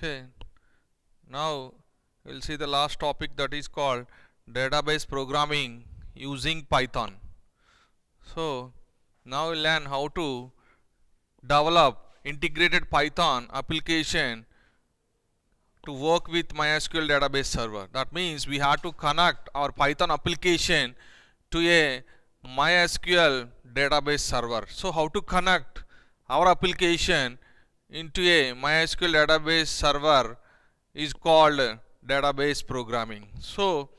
Okay, now we'll see the last topic, that is called database programming using Python. So now we'll learn how to develop integrated Python application to work with MySQL database server. That means we have to connect our Python application to a MySQL database server. So how to connect our application into a MySQL database server is called database programming. So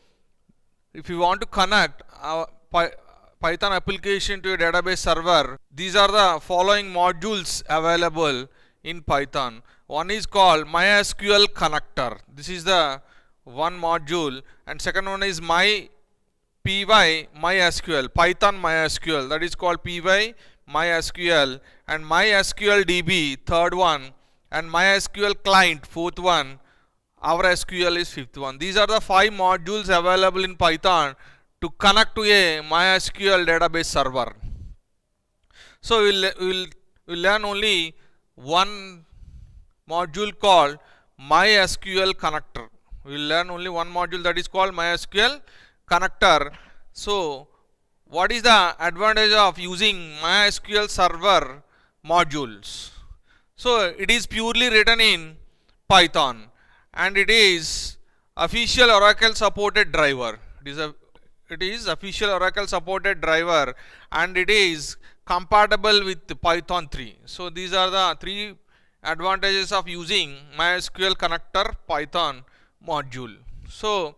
if you want to connect our Python application to a database server, these are the following modules available in Python. One is called MySQL connector. This is the one module, and second one is py MySQL, Python MySQL, that is called py MySQL, and MySQL DB, third one, and MySQL client, fourth one. Our SQL is fifth one. These are the 5 modules available in Python to connect to a MySQL database server. So we'll learn only one module called MySQL connector. We'll learn only one module, that is called MySQL connector. So what is the advantage of using MySQL server modules? So it is purely written in Python, and it is official Oracle supported driver. It is official Oracle supported driver, and it is compatible with Python 3. So these are the 3 advantages of using MySQL connector Python module. So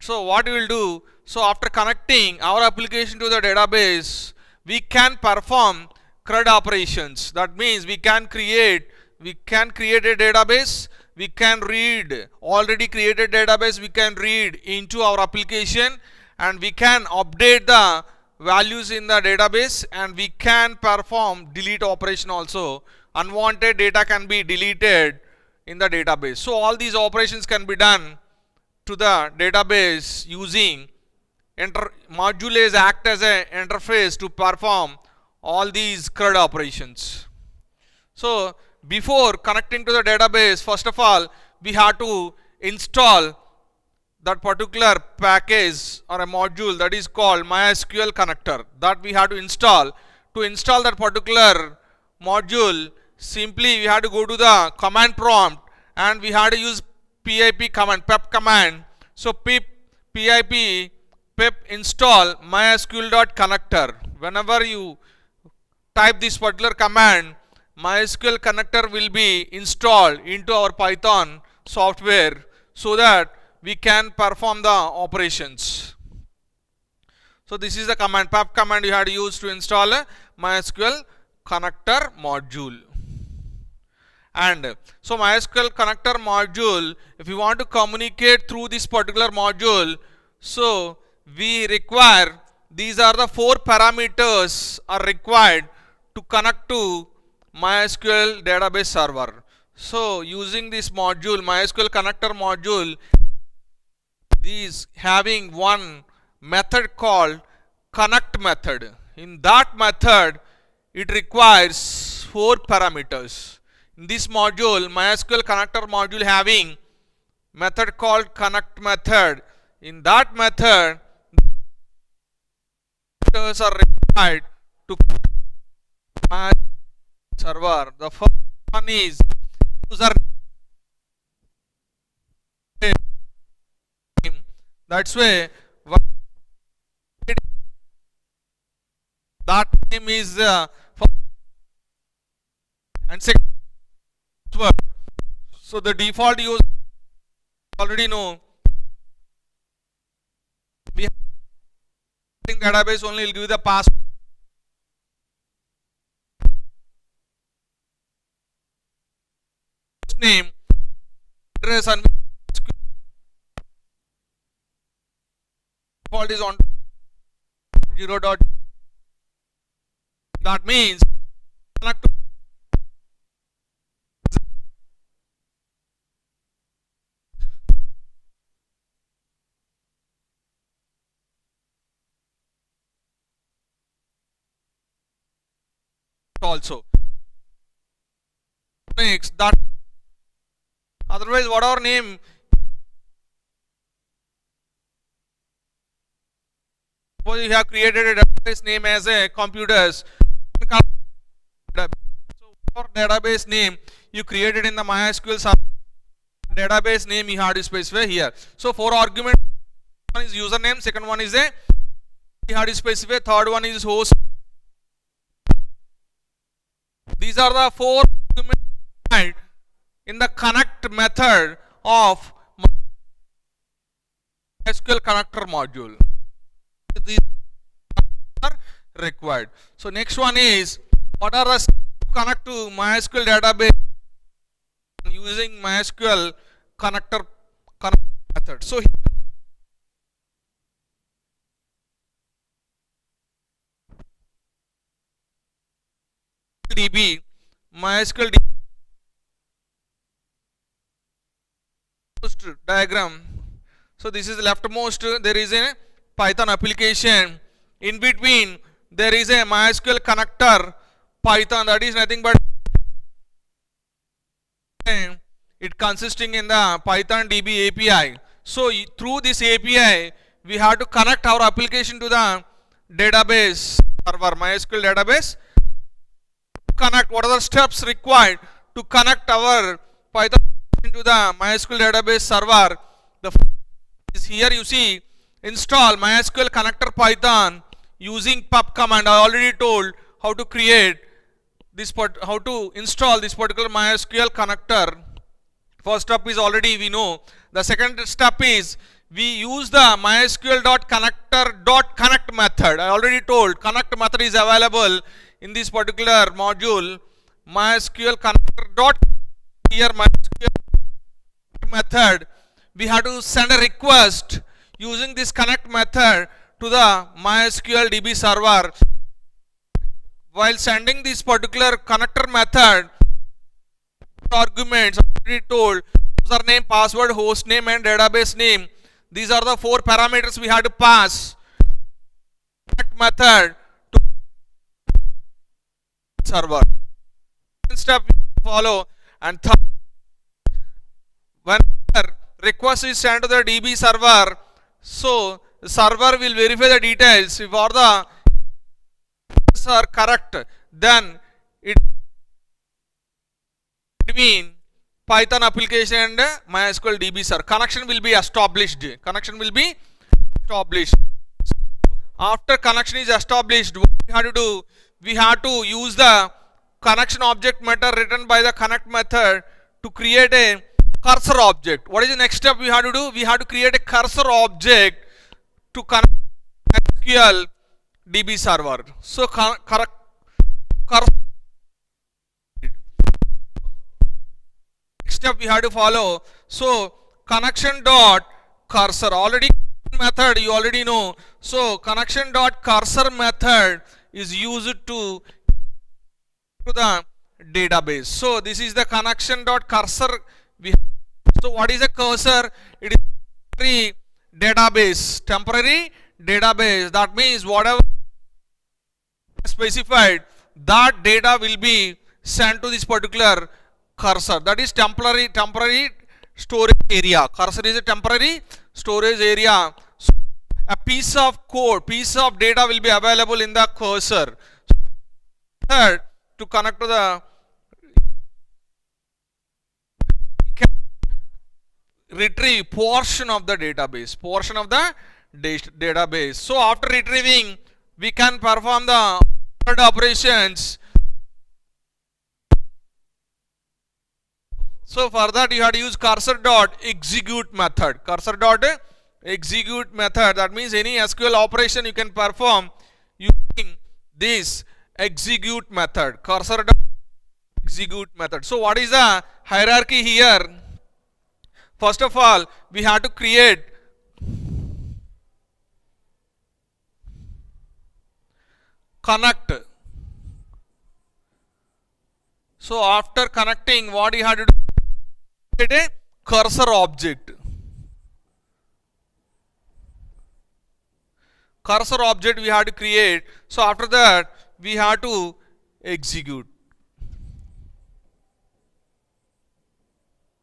what we will do, so after connecting our application to the database, we can perform CRUD operations. That means we can create a database, we can read already created database, we can read into our application, and we can update the values in the database, and we can perform delete operation also. Unwanted data can be deleted in the database. So all these operations can be done to the database using modules act as an interface to perform all these CRUD operations. So before connecting to the database, first of all we have to install that particular package or a module that is called MySQL connector, that we have to install. To install that particular module, simply we have to go to the command prompt and we have to use pip command, pep command. So pip install mysql.connector. Whenever you type this particular command, MySQL connector will be installed into our Python software so that we can perform the operations. So this is the command, pep command you have to use to install a MySQL connector module. And so MySQL connector module, if you want to communicate through this particular module, so we require, these are the 4 parameters are required to connect to MySQL database server. So using this module, MySQL connector module, these having one method called connect method. In that method, it requires 4 parameters. In this module, MySQL connector module having method called connect method. In that method, parameters are required to my server. The first one is user name. That's why that name is and second word. So the default user already know. We have database only will give the password. Name, address, and default is on 0. That means connect to also. Next, that Otherwise, whatever name, suppose you have created a database name as a computers. So for database name you created in the MySQL server, database name you have to specify here. So 4 arguments. One is username, second one is a you have to specify, third one is host. These are the 4 arguments in the connect method of MySQL connector module. These are required. So next one is what are the steps to connect to MySQL database using MySQL connector method. So DB MySQL diagram. So this is leftmost, there is a Python application. In between there is a MySQL connector Python, that is nothing but it consisting in the Python DB API. So through this API we have to connect our application to the database server, MySQL database. Connect, what are the steps required to connect our Python into the MySQL database server? The is here you see install MySQL connector Python using pub command. I already told how to create this how to install this particular MySQL connector. First step is already we know. The second step is we use the MySQL.connector.connect method. I already told connect method is available in this particular module. MySQL connector. Here MySQL method, we have to send a request using this connect method to the MySQL DB server. While sending this particular connector method, arguments already told username, password, host name and database name. These are the 4 parameters we have to pass connect method to server. Step we follow, and when request is sent to the DB server, so the server will verify the details. If all the are correct, then it between Python application and MySQL DB server connection will be established. After connection is established, what we have to do? We have to use the connection object method written by the connect method to create a cursor object. What is the next step we have to do? We have to create a cursor object to connect MySQL DB server. So cursor next step we have to follow. So connection dot cursor, already method you already know. So connection dot cursor method is used to the database. So this is the connection dot cursor. So what is a cursor? It is temporary database. That means whatever specified, that data will be sent to this particular cursor. That is temporary storage area. Cursor is a temporary storage area. So a piece of code, piece of data will be available in the cursor. Third, to connect to the retrieve portion of the database. So after retrieving, we can perform the operations. So for that you have to use cursor dot execute method. That means any SQL operation you can perform using this execute method. Cursor dot execute method. So what is the hierarchy here? First of all, we have to create connect. So after connecting, what you have to do? Create a cursor object. Cursor object we have to create. So after that, we have to execute.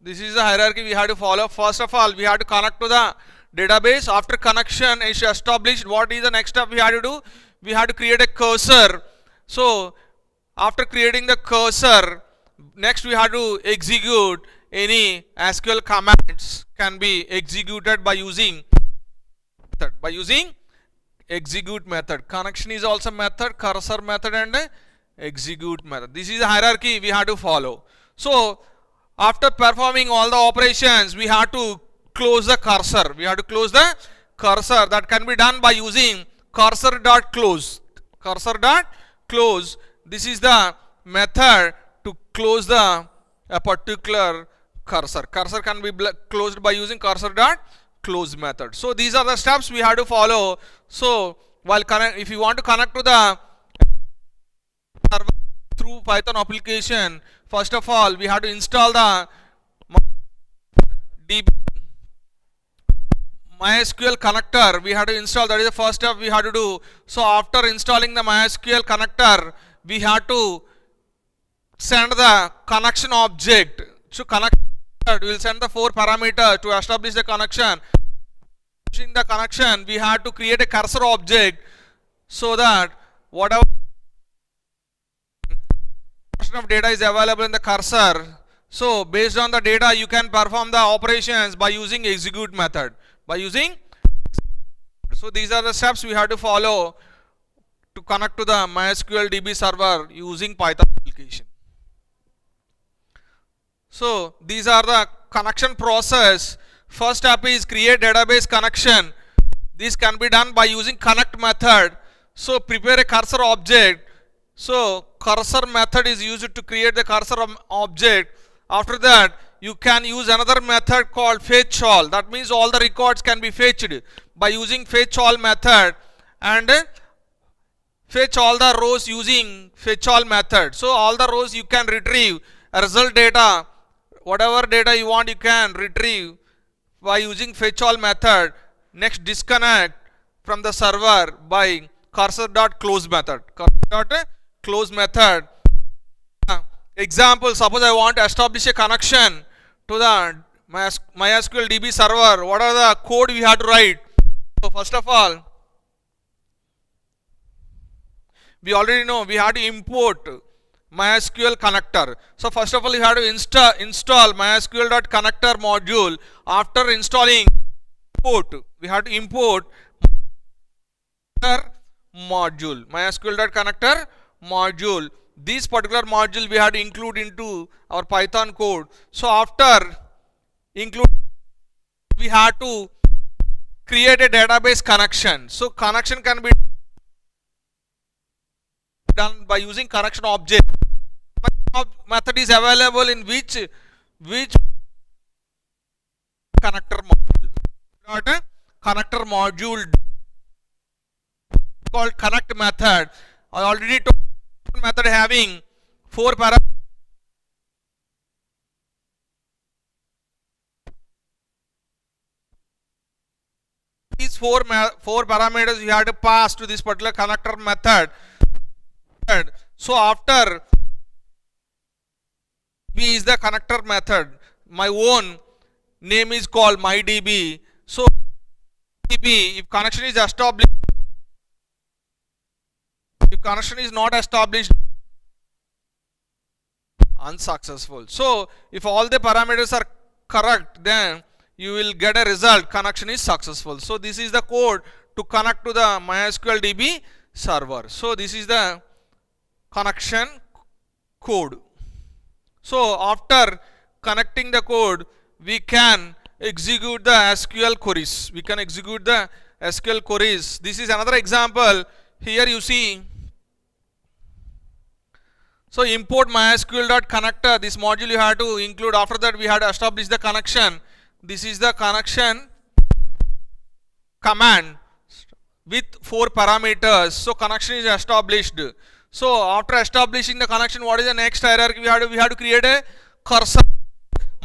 This is the hierarchy we have to follow. First of all, we have to connect to the database. After connection is established, what is the next step we have to do? We have to create a cursor. So after creating the cursor, next we have to execute any SQL commands can be executed by using execute method. Connection is also method, cursor method, and execute method. This is the hierarchy we have to follow. So after performing all the operations, we have to close the cursor. We have to close the cursor. That can be done by using cursor.close. Cursor.close. This is the method to close a particular cursor. Cursor can be closed by using cursor.close method. So these are the steps we have to follow. So while if you want to connect to the server through Python application, first of all we have to install the MySQL connector. We have to install. That is the first step we have to do. So after installing the MySQL connector, we have to send the connection object. So connect we will send the 4 parameters to establish the connection. In the connection, we have to create a cursor object so that whatever portion of data is available in the cursor, so based on the data you can perform the operations by using execute method. So these are the steps we have to follow to connect to the MySQL DB server using Python application. So these are the connection process. First step is create database connection. This can be done by using connect method. So prepare a cursor object. So cursor method is used to create the cursor object. After that you can use another method called fetch all. That means all the records can be fetched by using fetch all method, and fetch all the rows using fetch all method. So all the rows you can retrieve result data, whatever data you want you can retrieve by using fetch all method. Next, disconnect from the server by cursor.close method. Cursor.close method. Example, suppose I want to establish a connection to the MySQL DB server. What are the code we have to write? So first of all, we already know we have to import MySQL connector. So first of all you have to install MySQL.connector module. After installing, we have to import module, MySQL.connector module. This particular module we have to include into our Python code. So after include, we have to create a database connection. So connection can be done by using connection object. Method is available in which connector module. Connector module called connect method. I already told method having 4 parameters. These four parameters you have to pass to this particular connector method. So after B is the connector method. My own name is called MyDB. So DB, if connection is established, if connection is not established, unsuccessful. So if all the parameters are correct, then you will get a result, connection is successful. So this is the code to connect to the MySQL DB server. So this is the connection code. So after connecting the code, we can execute the SQL queries. This is another example. Here you see. So import MySQL.connector. This module you have to include. After that we have to establish the connection. This is the connection command with 4 parameters. So connection is established. So after establishing the connection, what is the next hierarchy? We have to create a cursor.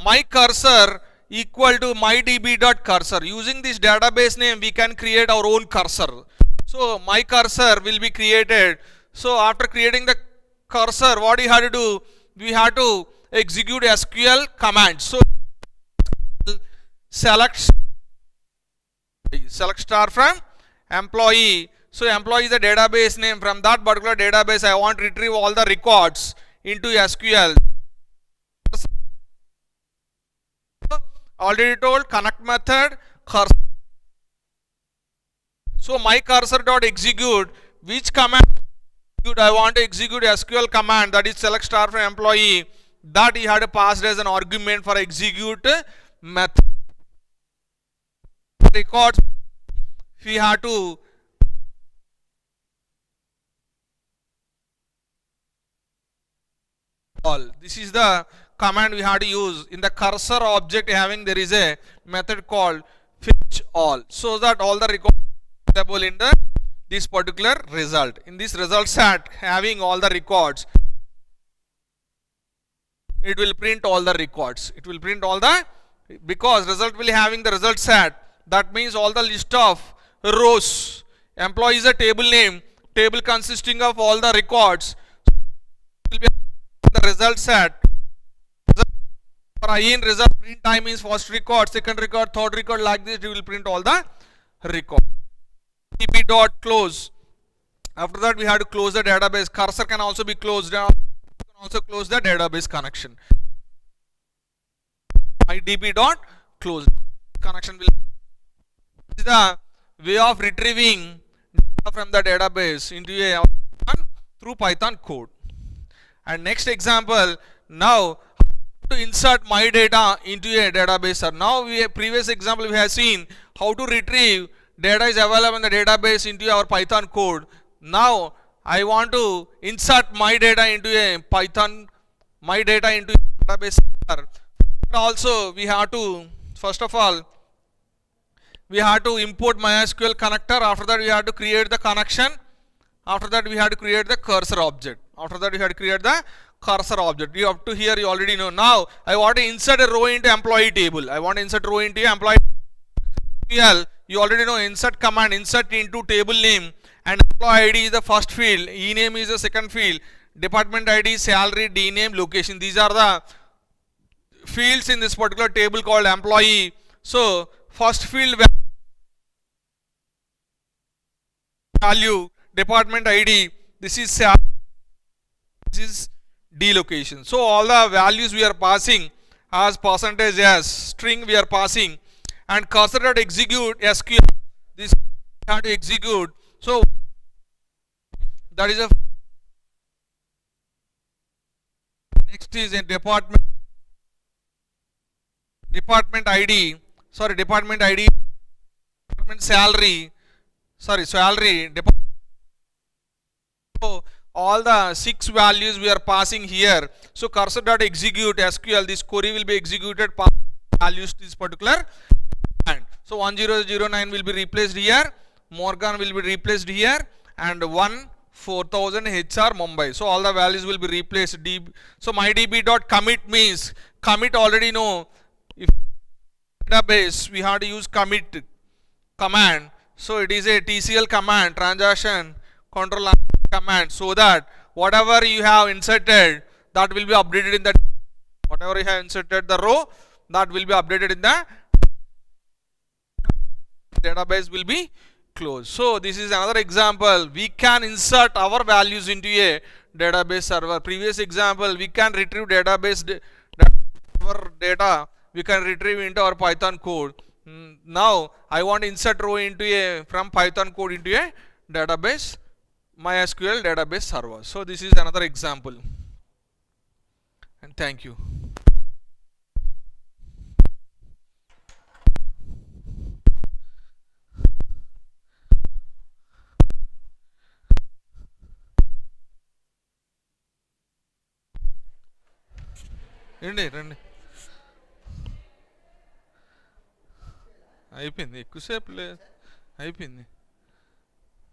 My cursor equal to mydb.cursor. Using this database name, we can create our own cursor. So my cursor will be created. So after creating the cursor, what we have to do? We have to execute SQL commands. So select star from employee. So employee is a database name. From that particular database I want to retrieve all the records into SQL. Already told, connect method, cursor. So my cursor dot execute, which command I want to execute SQL command, that is select star from employee, that you had to pass as an argument for execute method. Records we have to all. This is the command we have to use. In the cursor object having, there is a method called fetch all, so that all the records are available in the this particular result. In this result set having all the records, it will print all the records. It will print all the, because result will having the result set, that means all the list of rows. Employee is a table name, table consisting of all the records will be the result set. For in result, print time means first record, second record, third record, like this it will print all the record. db dot close. After that we have to close the database. Cursor can also be closed down. You can also close the database connection. db dot close connection will. This is the way of retrieving data from the database into a through Python code. And next example, now to insert my data into a database. Now previous example we have seen how to retrieve data is available in the database into our Python code. Now I want to insert my data into a Python, my data into a database. Also we have to, first of all, we have to import MySQL connector. After that we have to create the connection. After that we have to create the cursor object. After that we have to create the cursor object. You have to, here you already know. Now I want to insert a row into employee table. I want to insert row into employee table. You already know insert command, insert into table name, and employee ID is the first field, e name is the second field, department ID, salary, d name, location. These are the fields in this particular table called employee. So first field value, department ID, this is salary, this is d location. So all the values we are passing as percentage as string we are passing, and cursor dot execute SQL, this have to execute. So that is a, next is a department ID, sorry, department ID, department salary, sorry, salary, department. So all the 6 values we are passing here. So cursor dot execute SQL, this query will be executed, values to this particular. So 1009 will be replaced here, Morgan will be replaced here, and 4000 HR Mumbai. So all the values will be replaced. So mydb dot commit means commit, already know, if database we have to use commit command. So it is a TCL command, transaction control command, so that whatever you have inserted, that will be updated in the, whatever you have inserted the row, that will be updated in the database, will be closed. So this is another example. We can insert our values into a database server. Previous example, we can retrieve database our data, we can retrieve into our Python code. Now I want to insert row into a, from Python code into a database, MySQL database server. So this is another example, and thank you. రండి అయిపోయింది, ఎక్కువసేపు లేదు, అయిపోయింది.